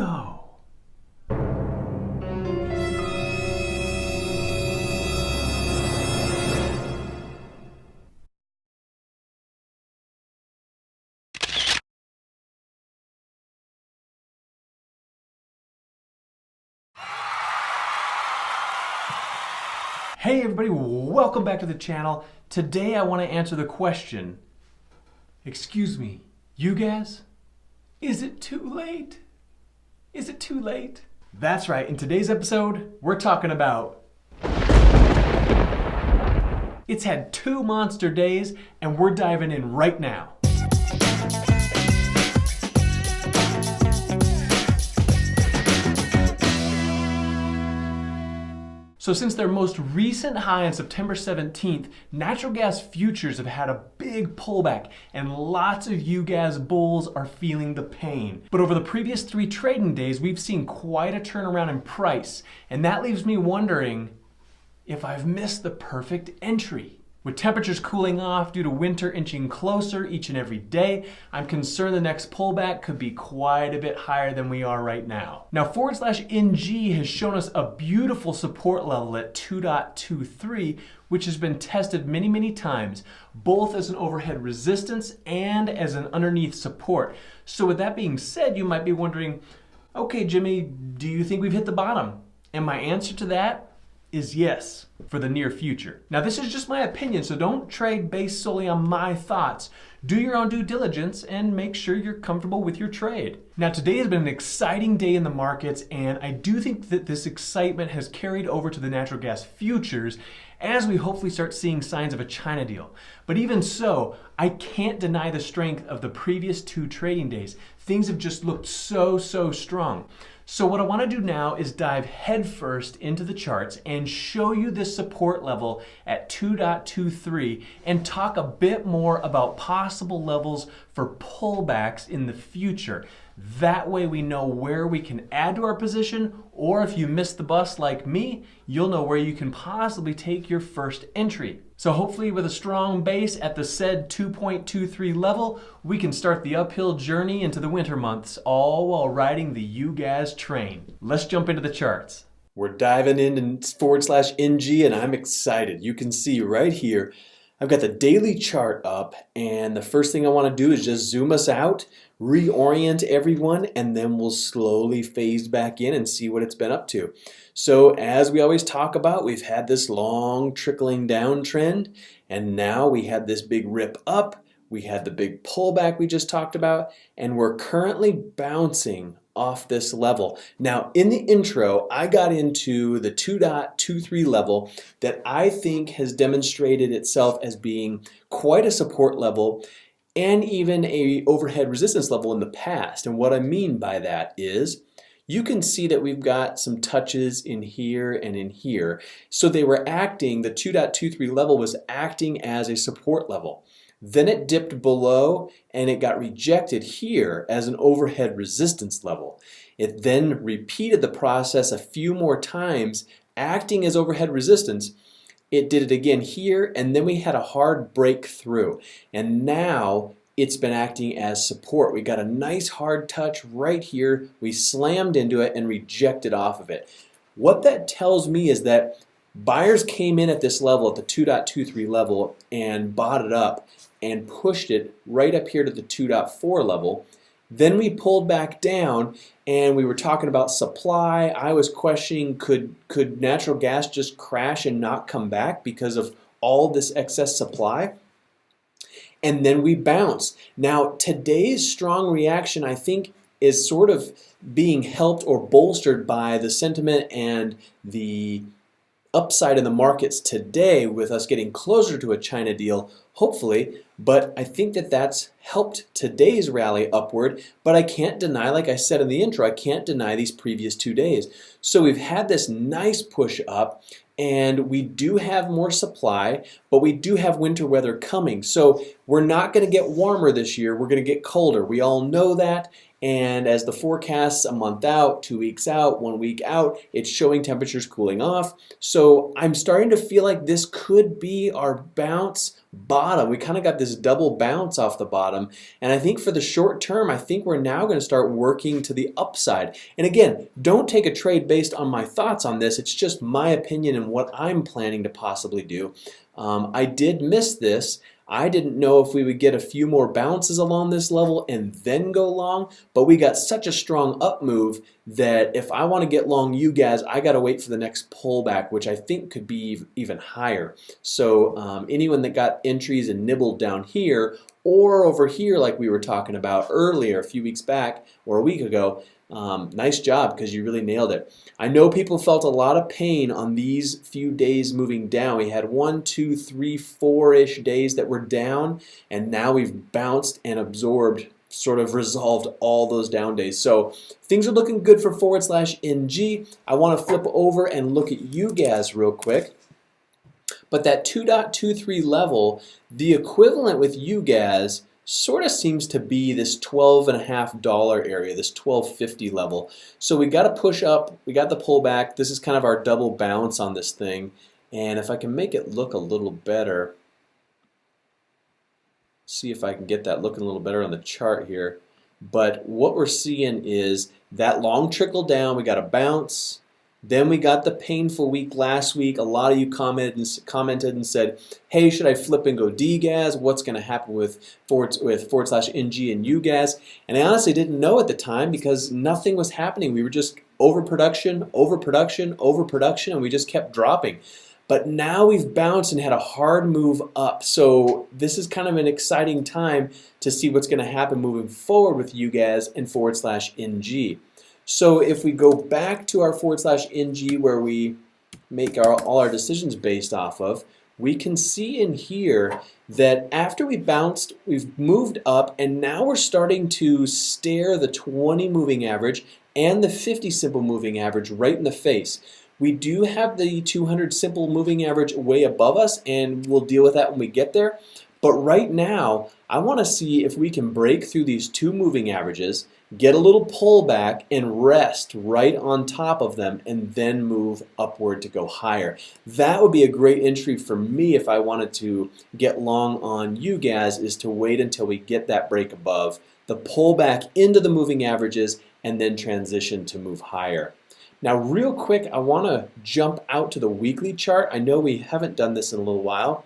no. Hey everybody, welcome back to the channel. Today I want to answer the question, excuse me, UGAZ, is it too late? Is it too late? That's right, in today's episode, we're talking about it's had 2 monster days and we're diving in right now. So since their most recent high on September 17th, natural gas futures have had a big pullback and lots of UGAZ bulls are feeling the pain. But over the previous 3 trading days, we've seen quite a turnaround in price. And that leaves me wondering if I've missed the perfect entry. With temperatures cooling off due to winter inching closer each and every day, I'm concerned the next pullback could be quite a bit higher than we are right now. Now /NG has shown us a beautiful support level at 2.23, which has been tested many times, both as an overhead resistance and as an underneath support. So with that being said, you might be wondering, okay Jimmy, do you think we've hit the bottom? And my answer to that is yes, for the near future. Now this is just my opinion, so don't trade based solely on my thoughts. Do your own due diligence and make sure you're comfortable with your trade. Now today has been an exciting day in the markets, and I do think that this excitement has carried over to the natural gas futures as we hopefully start seeing signs of a China deal. But even so, I can't deny the strength of the previous 2 trading days. Things have just looked so strong. So what I want to do now is dive headfirst into the charts and show you this support level at 2.23 and talk a bit more about possible levels for pullbacks in the future. That way we know where we can add to our position, or if you missed the bus like me, you'll know where you can possibly take your first entry. So hopefully with a strong base at the said 2.23 level, we can start the uphill journey into the winter months, all while riding the UGAZ train. Let's jump into the charts. We're diving into /NG and I'm excited. You can see right here, I've got the daily chart up, and the first thing I want to do is just zoom us out, reorient everyone, and then we'll slowly phase back in and see what it's been up to. So as we always talk about, we've had this long trickling down trend, and now we had this big rip up, we had the big pullback we just talked about, and we're currently bouncing off this level. Now in the intro, I got into the 2.23 level that I think has demonstrated itself as being quite a support level and even a overhead resistance level in the past. And what I mean by that is you can see that we've got some touches in here and in here. So they were acting, the 2.23 level was acting as a support level. Then it dipped below and it got rejected here as an overhead resistance level. It then repeated the process a few more times, acting as overhead resistance. It did it again here, and then we had a hard breakthrough. And now it's been acting as support. We got a nice hard touch right here. We slammed into it and rejected off of it. What that tells me is that buyers came in at this level, at the 2.23 level, and bought it up and pushed it right up here to the 2.4 level. Then we pulled back down and we were talking about supply. I was questioning, could natural gas just crash and not come back because of all this excess supply? And then we bounced. Now today's strong reaction, I think, is sort of being helped or bolstered by the sentiment and the upside in the markets today with us getting closer to a China deal, hopefully, but I think that that's helped today's rally upward, but I can't deny, like I said in the intro, I can't deny these previous 2 days. So we've had this nice push up, and we do have more supply, but we do have winter weather coming. So we're not going to get warmer this year. We're going to get colder. We all know that. And as the forecasts a month out, 2 weeks out, 1 week out, it's showing temperatures cooling off. So I'm starting to feel like this could be our bounce bottom. We kind of got this double bounce off the bottom. And I think for the short term, I think we're now going to start working to the upside. And again, don't take a trade based on my thoughts on this. It's just my opinion and what I'm planning to possibly do. I did miss this. I didn't know if we would get a few more bounces along this level and then go long, but we got such a strong up move that if I want to get long UGAZ, I got to wait for the next pullback, which I think could be even higher. So anyone that got entries and nibbled down here or over here like we were talking about earlier a few weeks back or a week ago, nice job because you really nailed it. I know people felt a lot of pain on these few days moving down. We had 1, 2, 3, 4-ish days that were down, and now we've bounced and absorbed, sort of resolved all those down days. So things are looking good for /NG. I want to flip over and look at UGAZ real quick. But that 2.23 level, the equivalent with UGAZ sort of seems to be this $12.50 area, this $12.50 level. So we got to push up, we got the pullback. This is kind of our double bounce on this thing. And if I can make it look a little better, see if I can get that looking a little better on the chart here. But what we're seeing is that long trickle down, we got a bounce. Then we got the painful week last week. A lot of you commented and said, hey, should I flip and go DGAZ? What's going to happen with /NG and UGAZ? And I honestly didn't know at the time because nothing was happening. We were just overproduction, and we just kept dropping. But now we've bounced and had a hard move up. So this is kind of an exciting time to see what's going to happen moving forward with UGAZ and /NG. So if we go back to our /NG where we make all our decisions based off of, we can see in here that after we bounced, we've moved up, and now we're starting to stare the 20 moving average and the 50 simple moving average right in the face. We do have the 200 simple moving average way above us, and we'll deal with that when we get there. But right now, I want to see if we can break through these two moving averages, get a little pullback, and rest right on top of them, and then move upward to go higher. That would be a great entry for me if I wanted to get long on UGAZ, is to wait until we get that break above, the pullback into the moving averages, and then transition to move higher. Now real quick, I want to jump out to the weekly chart. I know we haven't done this in a little while,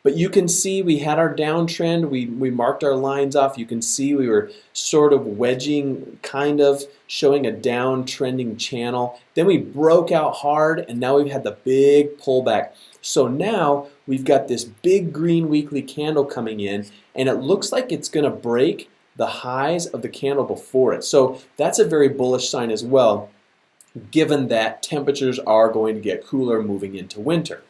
but you can see we had our downtrend. We marked our lines off. You can see we were sort of wedging, kind of showing a downtrending channel. Then we broke out hard, and now we've had the big pullback. So now we've got this big green weekly candle coming in, and it looks like it's going to break the highs of the candle before it. So that's a very bullish sign as well, given that temperatures are going to get cooler moving into winter.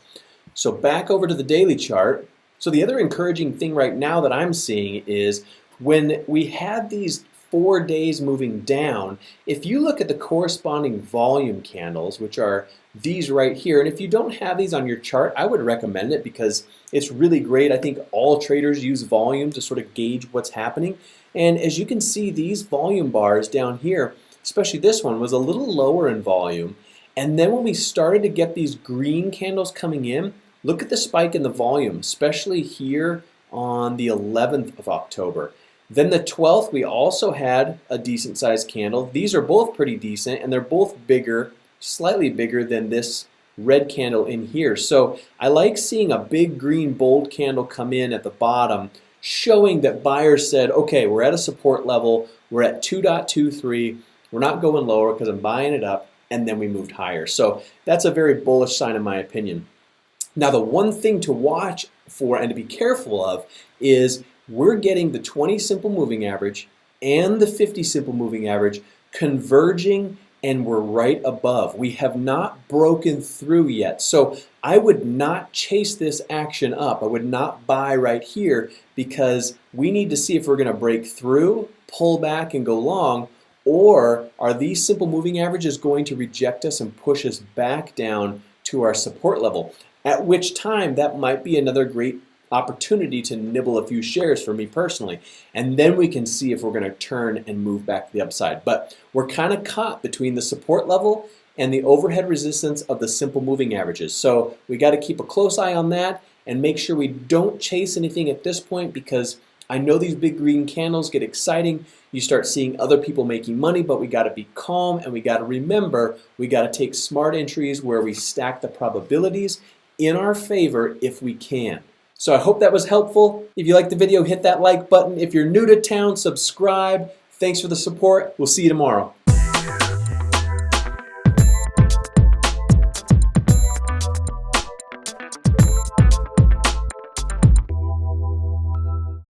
So back over to the daily chart. So the other encouraging thing right now that I'm seeing is when we had these 4 days moving down, if you look at the corresponding volume candles, which are these right here, and if you don't have these on your chart, I would recommend it because it's really great. I think all traders use volume to sort of gauge what's happening. And as you can see, these volume bars down here, especially this one, was a little lower in volume. And then when we started to get these green candles coming in, look at the spike in the volume, especially here on the 11th of October. Then the 12th, we also had a decent sized candle. These are both pretty decent, and they're both bigger, slightly bigger than this red candle in here. So I like seeing a big green bold candle come in at the bottom, showing that buyers said, okay, we're at a support level, we're at 2.23, we're not going lower because I'm buying it up, and then we moved higher. So that's a very bullish sign in my opinion. Now the one thing to watch for and to be careful of is we're getting the 20 simple moving average and the 50 simple moving average converging, and we're right above. We have not broken through yet. So I would not chase this action up. I would not buy right here because we need to see if we're going to break through, pull back, and go long, or are these simple moving averages going to reject us and push us back down to our support level? At which time that might be another great opportunity to nibble a few shares for me personally. And then we can see if we're going to turn and move back to the upside. But we're kind of caught between the support level and the overhead resistance of the simple moving averages. So we got to keep a close eye on that and make sure we don't chase anything at this point, because I know these big green candles get exciting. You start seeing other people making money, but we got to be calm and we got to remember we got to take smart entries where we stack the probabilities in our favor if we can. So I hope that was helpful. If you liked the video, hit that like button. If you're new to town, subscribe. Thanks for the support. We'll see you tomorrow.